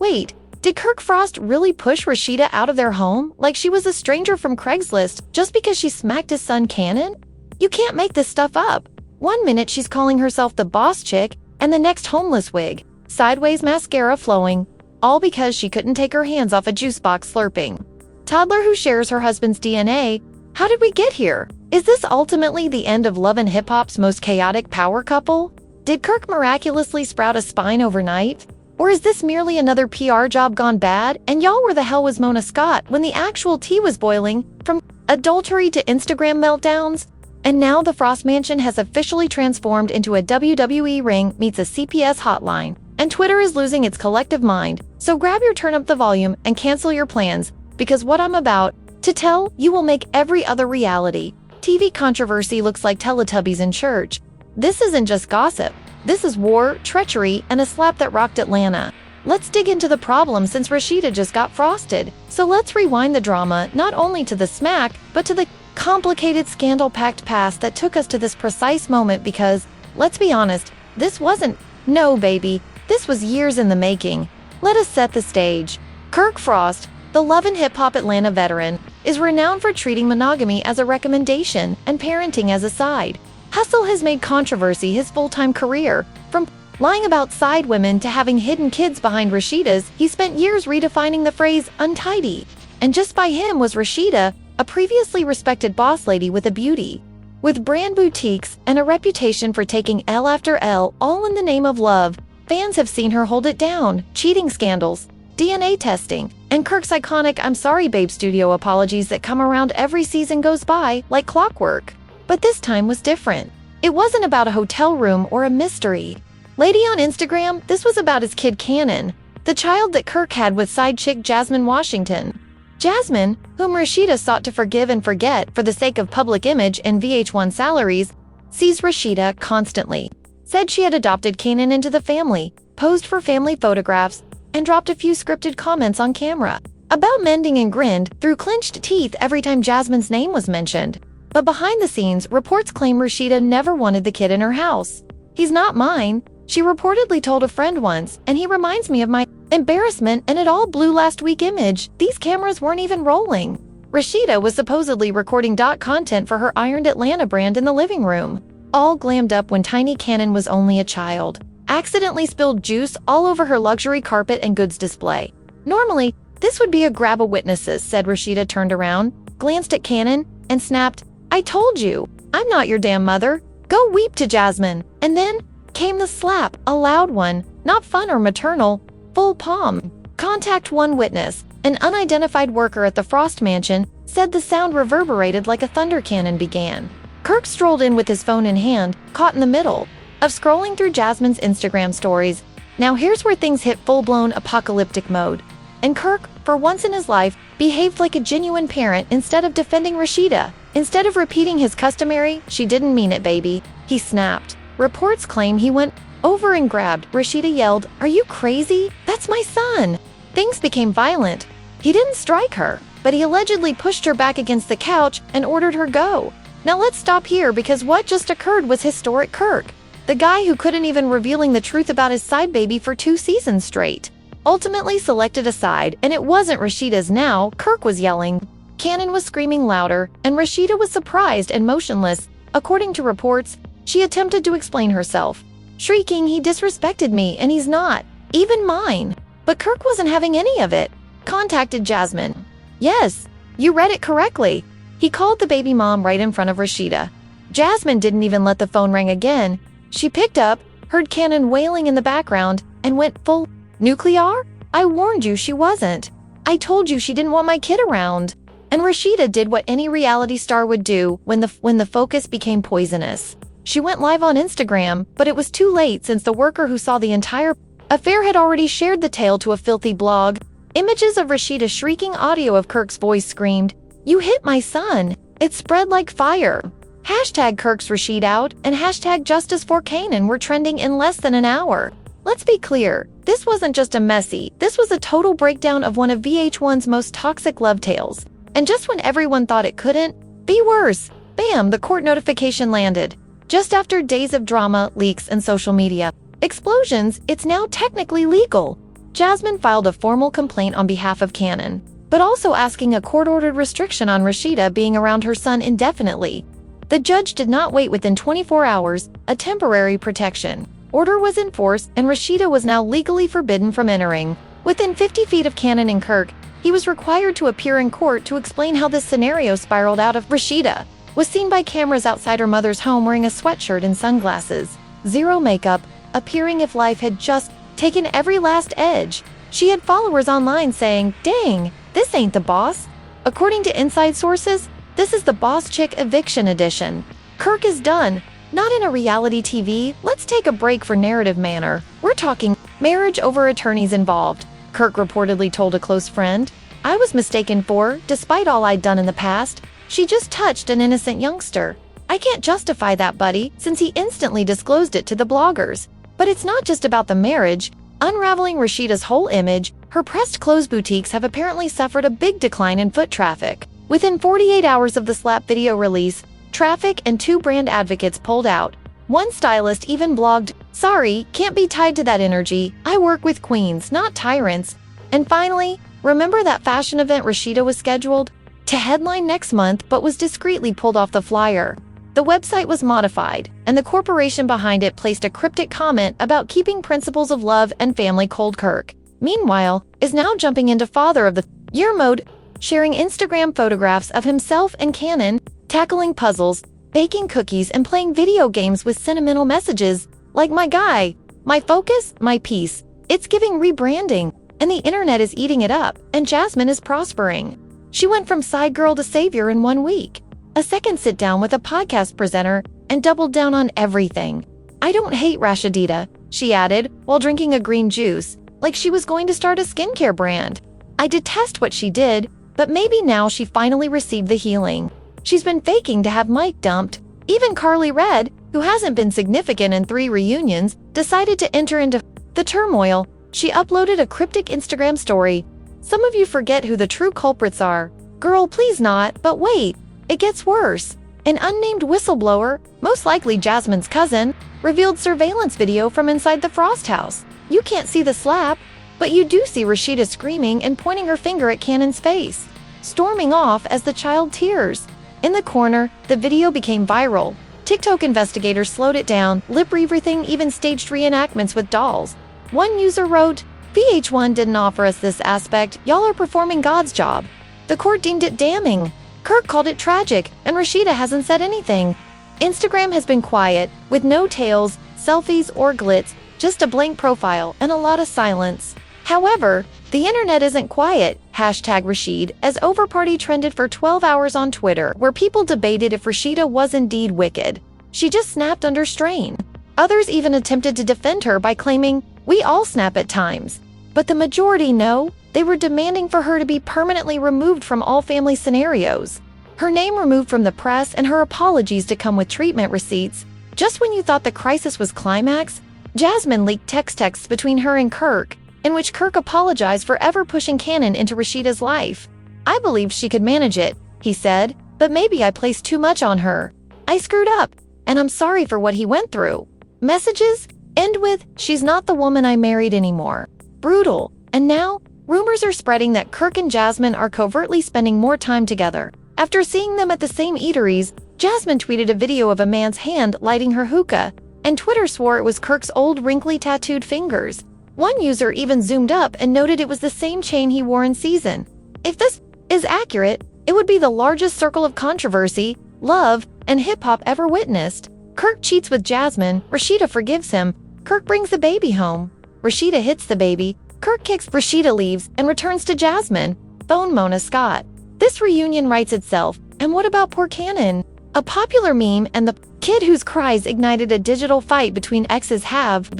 Wait, did Kirk Frost really push Rasheeda out of their home like she was a stranger from Craigslist just because she smacked his son Kannon? You can't make this stuff up. One minute she's calling herself the boss chick, and the next homeless wig, sideways mascara flowing, all because she couldn't take her hands off a juice box slurping. Toddler who shares her husband's DNA. How did we get here? Is this ultimately the end of Love and Hip Hop's most chaotic power couple? Did Kirk miraculously sprout a spine overnight? Or is this merely another PR job gone bad, and y'all where the hell was Mona Scott when the actual tea was boiling, from adultery to Instagram meltdowns? And now the Frost Mansion has officially transformed into a WWE ring meets a CPS hotline, and Twitter is losing its collective mind. So grab your turn up the volume and cancel your plans, because what I'm about to tell you will make every other reality. TV controversy looks like Teletubbies in church. This isn't just gossip. This is war, treachery, and a slap that rocked Atlanta. Let's dig into the problem since Rasheeda just got frosted. So let's rewind the drama not only to the smack, but to the complicated scandal-packed past that took us to this precise moment because, let's be honest, this wasn't, no baby, this was years in the making. Let us set the stage. Kirk Frost, the Love and Hip Hop Atlanta veteran, is renowned for treating monogamy as a recommendation and parenting as a side. Hustle has made controversy his full-time career. From lying about side women to having hidden kids behind Rasheeda's, he spent years redefining the phrase untidy. And just by him was Rasheeda, a previously respected boss lady with a beauty. With brand boutiques and a reputation for taking L after L, all in the name of love, fans have seen her hold it down. Cheating scandals, DNA testing, and Kirk's iconic I'm sorry babe studio apologies that come around every season goes by like clockwork. But this time was different. It wasn't about a hotel room or a mystery. Lady on Instagram, this was about his kid Kannon, the child that Kirk had with side chick Jasmine Washington. Jasmine, whom Rasheeda sought to forgive and forget for the sake of public image and VH1 salaries, sees Rasheeda constantly. Said she had adopted Kannon into the family, posed for family photographs, and dropped a few scripted comments on camera about mending and grinned through clenched teeth every time Jasmine's name was mentioned. But behind the scenes, reports claim Rasheeda never wanted the kid in her house. He's not mine, she reportedly told a friend once, and he reminds me of my embarrassment and it all blew last week image. These cameras weren't even rolling. Rasheeda was supposedly recording content for her Ironed Atlanta brand in the living room. All glammed up when tiny Kannon was only a child. Accidentally spilled juice all over her luxury carpet and goods display. Normally, this would be a grab of witnesses, said Rasheeda turned around, glanced at Kannon, and snapped, I told you, I'm not your damn mother. Go weep to Jasmine. And then came the slap, a loud one, not fun or maternal, full palm. Contact one witness, an unidentified worker at the Frost Mansion, said the sound reverberated like a thunder cannon began. Kirk strolled in with his phone in hand, caught in the middle of scrolling through Jasmine's Instagram stories. Now here's where things hit full-blown apocalyptic mode. And Kirk, for once in his life, behaved like a genuine parent instead of defending Rasheeda. Instead of repeating his customary, she didn't mean it, baby, he snapped. Reports claim he went over and grabbed. Rasheeda yelled, are you crazy? That's my son. Things became violent. He didn't strike her, but he allegedly pushed her back against the couch and ordered her go. Now let's stop here because what just occurred was historic. Kirk, the guy who couldn't even revealing the truth about his side baby for 2 seasons straight, ultimately selected a side, and it wasn't Rasheeda's now. Kirk was yelling. Kannon was screaming louder, and Rasheeda was surprised and motionless. According to reports, she attempted to explain herself, shrieking, he disrespected me and he's not even mine. But Kirk wasn't having any of it. Contacted Jasmine. Yes, you read it correctly. He called the baby mom right in front of Rasheeda. Jasmine didn't even let the phone ring again. She picked up, heard Kannon wailing in the background, and went full nuclear? I warned you she wasn't. I told you she didn't want my kid around. And Rasheeda did what any reality star would do when the focus became poisonous. She went live on Instagram, but it was too late since the worker who saw the entire affair had already shared the tale to a filthy blog. Images of Rasheeda shrieking, audio of Kirk's voice screamed, you hit my son. It spread like fire. Hashtag Kirk's Rasheed out and hashtag Justice for Kannon were trending in less than an hour. Let's be clear, this wasn't just a messy, this was a total breakdown of one of VH1's most toxic love tales. And just when everyone thought it couldn't be worse, bam, the court notification landed. Just after days of drama, leaks, and social media explosions, it's now technically legal. Jasmine filed a formal complaint on behalf of Kannon, but also asking a court-ordered restriction on Rasheeda being around her son indefinitely. The judge did not wait. Within 24 hours, a temporary protection order was enforced and Rasheeda was now legally forbidden from entering. Within 50 feet of Kannon and Kirk, he was required to appear in court to explain how this scenario spiraled out of. Rasheeda was seen by cameras outside her mother's home wearing a sweatshirt and sunglasses, zero makeup, appearing if life had just taken every last edge. She had followers online saying, "Dang, this ain't the boss." According to inside sources, this is the Boss Chick Eviction Edition. Kirk is done. Not in a reality TV, let's take a break for narrative manner. We're talking marriage over attorneys involved, Kirk reportedly told a close friend. "I was mistaken for, despite all I'd done in the past. She just touched an innocent youngster. I can't justify that, buddy," since he instantly disclosed it to the bloggers. But it's not just about the marriage. Unraveling Rasheeda's whole image, her pressed clothes boutiques have apparently suffered a big decline in foot traffic. Within 48 hours of the slap video release, traffic and 2 brand advocates pulled out. One stylist even blogged, "Sorry, can't be tied to that energy. I work with queens, not tyrants." And finally, remember that fashion event Rasheeda was scheduled to headline next month but was discreetly pulled off the flyer? The website was modified, and the corporation behind it placed a cryptic comment about keeping principles of love and family cold. Kirk, meanwhile, is now jumping into father of the year mode, sharing Instagram photographs of himself and Kannon tackling puzzles, baking cookies, and playing video games with sentimental messages like "my guy, my focus, my peace." It's giving rebranding, and the internet is eating it up, and Jasmine is prospering. She went from side girl to savior in 1 week. A second sit-down with a podcast presenter, and doubled down on everything. "I don't hate Rasheeda," she added, while drinking a green juice, like she was going to start a skincare brand. "I detest what she did, but maybe now she finally received the healing. She's been faking to have Mike dumped." Even Carly Red, who hasn't been significant in 3 reunions, decided to enter into the turmoil. She uploaded a cryptic Instagram story. "Some of you forget who the true culprits are. Girl, please not, but wait. It gets worse." An unnamed whistleblower, most likely Jasmine's cousin, revealed surveillance video from inside the Frost house. You can't see the slap, but you do see Rasheeda screaming and pointing her finger at Kannon's face, storming off as the child tears. In the corner, the video became viral. TikTok investigators slowed it down, lip-everything, even staged reenactments with dolls. One user wrote, "VH1 didn't offer us this aspect, y'all are performing God's job." The court deemed it damning. Kirk called it tragic, and Rasheeda hasn't said anything. Instagram has been quiet, with no tales, selfies, or glitz, just a blank profile and a lot of silence. However, the internet isn't quiet, #Rasheed, as Overparty trended for 12 hours on Twitter, where people debated if Rasheeda was indeed wicked. She just snapped under strain. Others even attempted to defend her by claiming, "We all snap at times." But the majority know. They were demanding for her to be permanently removed from all family scenarios, her name removed from the press, and her apologies to come with treatment receipts. Just when you thought the crisis was climax, Jasmine leaked texts between her and Kirk, in which Kirk apologized for ever pushing Kannon into Rasheeda's life. "I believed she could manage it," he said, "but maybe I placed too much on her. I screwed up, and I'm sorry for what he went through." Messages end with, "She's not the woman I married anymore." Brutal. And now, rumors are spreading that Kirk and Jasmine are covertly spending more time together. After seeing them at the same eateries, Jasmine tweeted a video of a man's hand lighting her hookah, and Twitter swore it was Kirk's old wrinkly tattooed fingers. One user even zoomed up and noted it was the same chain he wore in season. If this is accurate, it would be the largest circle of controversy, love, and hip-hop ever witnessed. Kirk cheats with Jasmine, Rasheeda forgives him, Kirk brings the baby home. Rasheeda hits the baby, Kirk kicks, Rasheeda leaves and returns to Jasmine. Phone Mona Scott. This reunion writes itself. And what about poor Kannon? A popular meme and the kid whose cries ignited a digital fight between exes have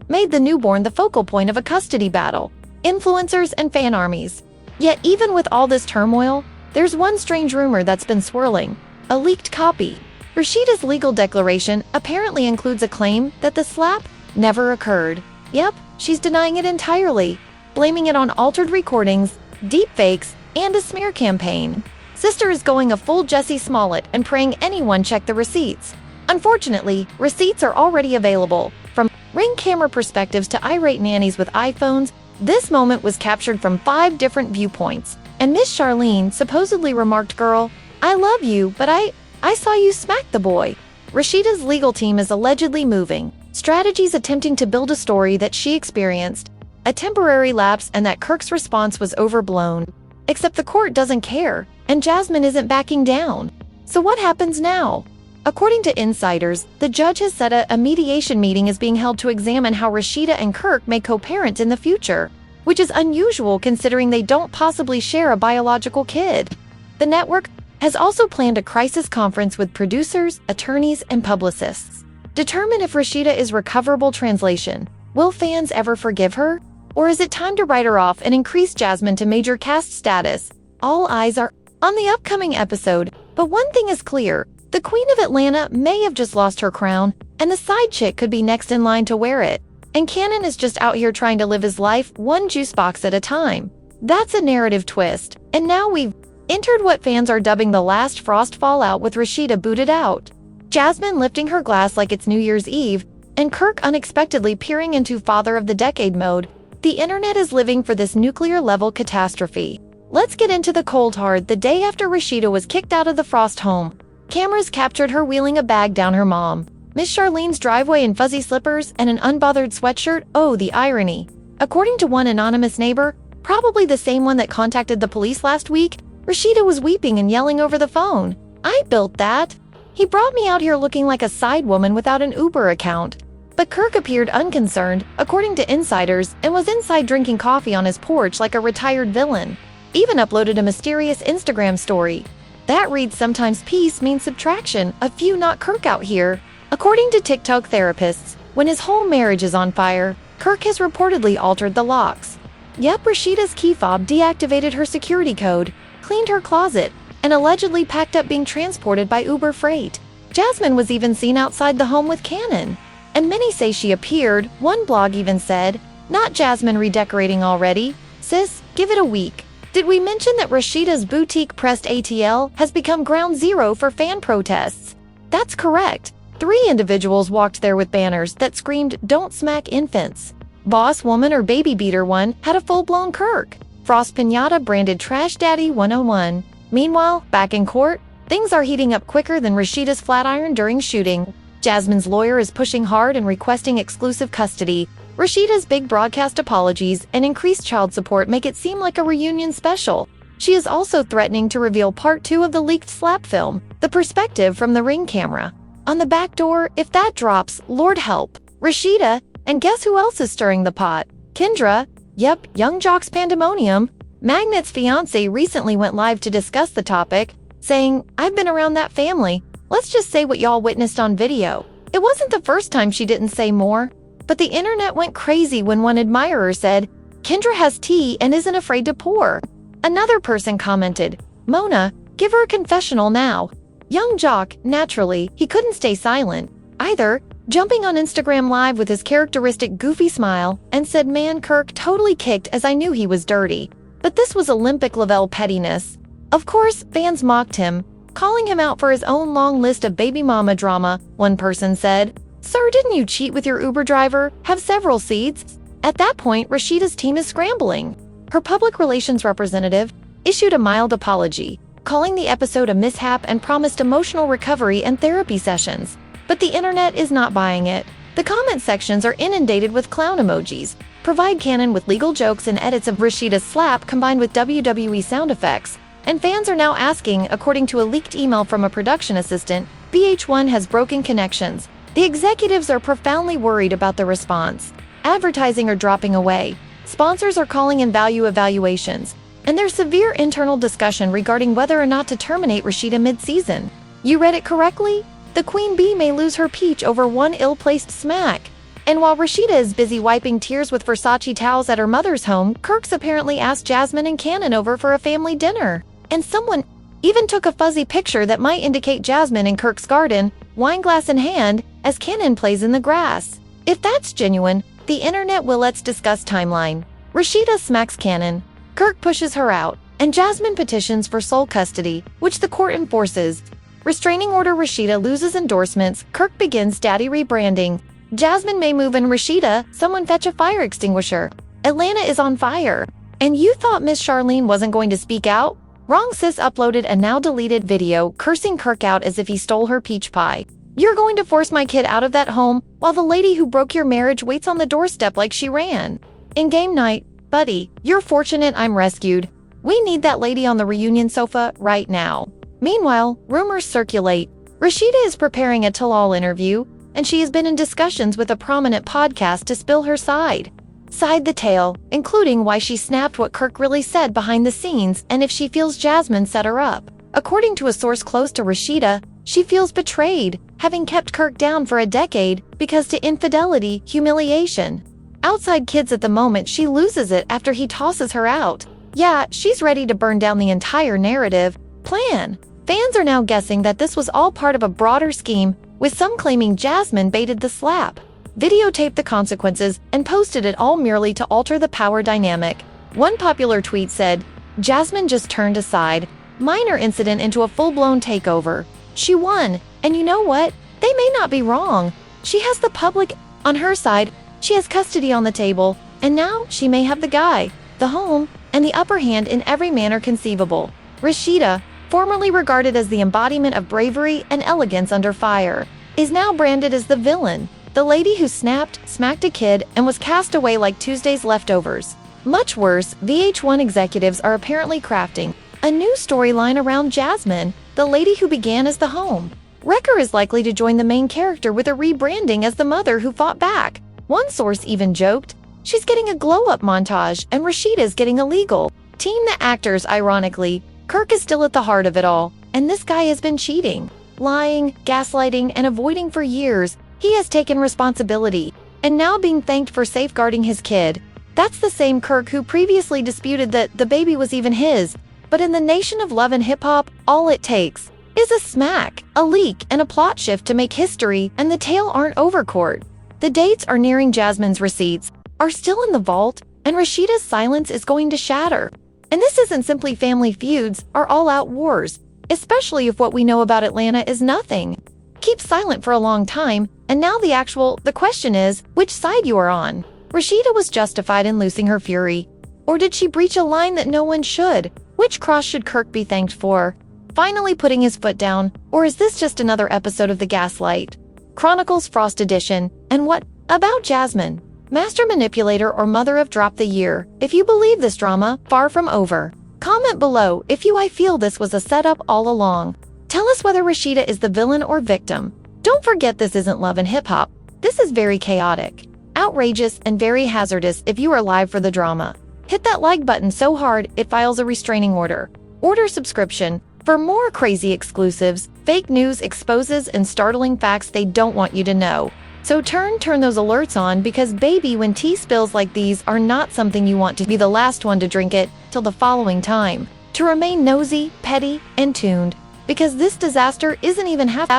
made the newborn the focal point of a custody battle, influencers and fan armies. Yet even with all this turmoil, there's one strange rumor that's been swirling. A leaked copy. Rasheeda's legal declaration apparently includes a claim that the slap never occurred. Yep, she's denying it entirely, blaming it on altered recordings, deepfakes, and a smear campaign. Sister is going a full Jussie Smollett and praying anyone check the receipts. Unfortunately, receipts are already available, from Ring camera perspectives to irate nannies with iPhones. This moment was captured from 5 different viewpoints. And Miss Charlene supposedly remarked, "Girl, I love you, but I saw you smack the boy." Rasheeda's legal team is allegedly moving strategies attempting to build a story that she experienced a temporary lapse and that Kirk's response was overblown. Except the court doesn't care, and Jasmine isn't backing down. So what happens now? According to insiders, the judge has said a mediation meeting is being held to examine how Rasheeda and Kirk may co-parent in the future, which is unusual considering they don't possibly share a biological kid. The network has also planned a crisis conference with producers, attorneys, and publicists. Determine if Rasheeda is recoverable. Translation: will fans ever forgive her? Or is it time to write her off and increase Jasmine to major cast status? All eyes are on the upcoming episode, but one thing is clear: the Queen of Atlanta may have just lost her crown, and the side chick could be next in line to wear it. And Kannon is just out here trying to live his life one juice box at a time. That's a narrative twist. And now we've entered what fans are dubbing the last Frost fallout, with Rasheeda booted out, Jasmine lifting her glass like it's New Year's Eve, and Kirk unexpectedly peering into Father of the Decade mode. The internet is living for this nuclear-level catastrophe. Let's get into the cold hard. The day after Rasheeda was kicked out of the Frost home, cameras captured her wheeling a bag down her mom, Miss Charlene's driveway in fuzzy slippers and an unbothered sweatshirt. Oh, the irony. According to one anonymous neighbor, probably the same one that contacted the police last week, Rasheeda was weeping and yelling over the phone, "I built that. He brought me out here looking like a side woman without an Uber account." But Kirk appeared unconcerned, according to insiders, and was inside drinking coffee on his porch like a retired villain. Even uploaded a mysterious Instagram story. That reads, "Sometimes peace means subtraction, a few not Kirk out here." According to TikTok therapists, when his whole marriage is on fire, Kirk has reportedly altered the locks. Yep, Rasheeda's key fob deactivated her security code, cleaned her closet, and allegedly packed up being transported by Uber Freight. Jasmine was even seen outside the home with Kannon, and many say she appeared. One blog even said, "Not Jasmine redecorating already. Sis, give it a week." Did we mention that Rasheeda's boutique pressed ATL has become ground zero for fan protests? That's correct. 3 individuals walked there with banners that screamed, "Don't smack infants." Boss Woman or Baby Beater one had a full-blown Kirk Frost piñata branded Trash Daddy 101. Meanwhile, back in court, things are heating up quicker than Rasheeda's flat iron during shooting. Jasmine's lawyer is pushing hard and requesting exclusive custody. Rasheeda's big broadcast apologies and increased child support make it seem like a reunion special. She is also threatening to reveal part 2 of the leaked slap film, the perspective from the Ring camera. On the back door, if that drops, Lord help. Rasheeda, and guess who else is stirring the pot? Kendra. Yep, Young Jock's pandemonium. Magnet's fiancé recently went live to discuss the topic, saying, "I've been around that family. Let's just say what y'all witnessed on video." It wasn't the first time she didn't say more, but the internet went crazy when one admirer said, "Kendra has tea and isn't afraid to pour." Another person commented, "Mona, give her a confessional now." Young Jock, naturally, he couldn't stay silent either, jumping on Instagram Live with his characteristic goofy smile, and said, "Man, Kirk totally kicked as I knew he was dirty." But this was Olympic level pettiness. Of course, fans mocked him, calling him out for his own long list of baby mama drama. One person said, "Sir, didn't you cheat with your Uber driver? Have several seats?" At that point, Rasheeda's team is scrambling. Her public relations representative issued a mild apology, calling the episode a mishap and promised emotional recovery and therapy sessions. But the internet is not buying it. The comment sections are inundated with clown emojis. Provide Kannon with legal jokes and edits of Rasheeda's slap combined with WWE sound effects. And fans are now asking, according to a leaked email from a production assistant, VH1 has broken connections. The executives are profoundly worried about the response. Advertising are dropping away. Sponsors are calling in value evaluations. And there's severe internal discussion regarding whether or not to terminate Rasheeda mid-season. You read it correctly? The Queen Bee may lose her peach over one ill-placed smack. And while Rasheeda is busy wiping tears with Versace towels at her mother's home, Kirk's apparently asked Jasmine and Kannon over for a family dinner. And someone even took a fuzzy picture that might indicate Jasmine in Kirk's garden, wineglass in hand, as Kannon plays in the grass. If that's genuine, the internet will. Let's discuss timeline. Rasheeda smacks Kannon. Kirk pushes her out, and Jasmine petitions for sole custody, which the court enforces. Restraining order. Rasheeda loses endorsements. Kirk begins daddy rebranding. Jasmine may move and Rasheeda, someone fetch a fire extinguisher. Atlanta is on fire. And you thought Miss Charlene wasn't going to speak out? Wrong sis uploaded a now deleted video cursing Kirk out as if he stole her peach pie. You're going to force my kid out of that home while the lady who broke your marriage waits on the doorstep like she ran. In game night, buddy, you're fortunate I'm rescued. We need that lady on the reunion sofa right now. Meanwhile, rumors circulate. Rasheeda is preparing a tell-all interview, and she has been in discussions with a prominent podcast to spill her side the tale, including why she snapped what Kirk really said behind the scenes and if she feels Jasmine set her up. According to a source close to Rasheeda, she feels betrayed, having kept Kirk down for a decade because to infidelity, humiliation. Outside kids at the moment she loses it after he tosses her out. Yeah, she's ready to burn down the entire narrative plan. Fans are now guessing that this was all part of a broader scheme, with some claiming Jasmine baited the slap, videotaped the consequences, and posted it all merely to alter the power dynamic. One popular tweet said, "Jasmine just turned aside, minor incident into a full-blown takeover. She won, and you know what? They may not be wrong. She has the public on her side, she has custody on the table, and now she may have the guy, the home, and the upper hand in every manner conceivable." Rasheeda, formerly regarded as the embodiment of bravery and elegance under fire, is now branded as the villain, the lady who smacked a kid, and was cast away like Tuesday's leftovers. Much worse, VH1 executives are apparently crafting a new storyline around Jasmine, the lady who began as the home. Wrecker is likely to join the main character with a rebranding as the mother who fought back. One source even joked, she's getting a glow-up montage and Rasheeda's getting illegal. Team the actors, ironically, Kirk is still at the heart of it all, and this guy has been cheating, lying, gaslighting, and avoiding for years. He has taken responsibility, and now being thanked for safeguarding his kid. That's the same Kirk who previously disputed that the baby was even his. But in the nation of love and hip-hop, all it takes is a smack, a leak, and a plot shift to make history, and the tale aren't over court. The dates are nearing. Jasmine's receipts are still in the vault, and Rasheeda's silence is going to shatter. And this isn't simply family feuds or all-out wars, especially if what we know about Atlanta is nothing. Keep silent for a long time, and now the question is, which side you are on? Rasheeda was justified in losing her fury. Or did she breach a line that no one should? Which cross should Kirk be thanked for? Finally putting his foot down, or is this just another episode of The Gaslight Chronicles Frost Edition? And what about Jasmine? Master Manipulator or Mother of Drop the Year? If you believe this drama, far from over. Comment below if I feel this was a setup all along. Tell us whether Rasheeda is the villain or victim. Don't forget this isn't love and hip-hop. This is very chaotic, outrageous, and very hazardous if you are live for the drama. Hit that like button so hard it files a restraining order. Order subscription for more crazy exclusives, fake news exposes, and startling facts they don't want you to know. So turn those alerts on, because baby, when tea spills like these are not something you want to be the last one to drink it till the following time. To remain nosy, petty, and tuned, because this disaster isn't even half